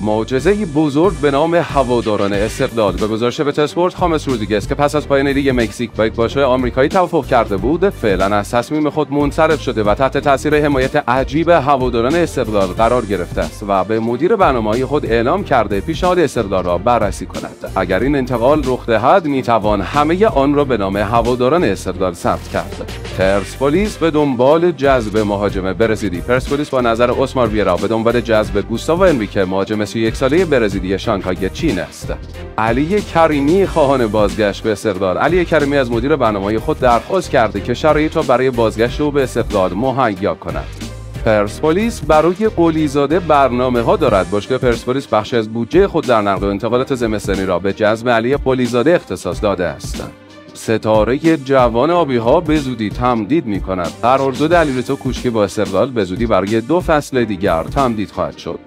معجزه‌ای بزرگ به نام هواداران استقلال. به گزارش بت‌اسپورت، خامس رودریگز که پس از پایان لیگ مکزیک با یک باشگاه آمریکایی توافق کرده بود، فعلا از تصمیم خود منصرف شده و تحت تاثیر حمایت عجیب هواداران استقلال قرار گرفته است و به مدیر برنامه‌های خود اعلام کرده پیشنهاد استقلال را بررسی کند. اگر این انتقال رخ دهد، میتوان همه آن را به نام هواداران استقلال ثبت کرد. پرسپولیس به دنبال جذب مهاجم برزیلی. پرسپولیس با نظر اسمار ویرا به دنبال جذب گوستاو انریکه، مهاجم 31 ساله برزیلی شانگهای چین است. علی کریمی خواهان بازگشت به استقلال. علی کریمی از مدیر برنامه‌های خود درخواست کرده که شرایط را برای بازگشت او به استقلال مهیا کند. پرسپولیس برای قلیزاده برنامه‌ها دارد. باشگاه پرسپولیس بخشی از بودجه خود در نقل و انتقالات زمستانی را به جذب علی قلیزاده اختصاص داده است. ستاره جوان آبی‌ها به زودی تمدید می‌کند. قرارداد علیرضا کوچکی با استقلال به زودی برای 2 فصل دیگر تمدید خواهد شد.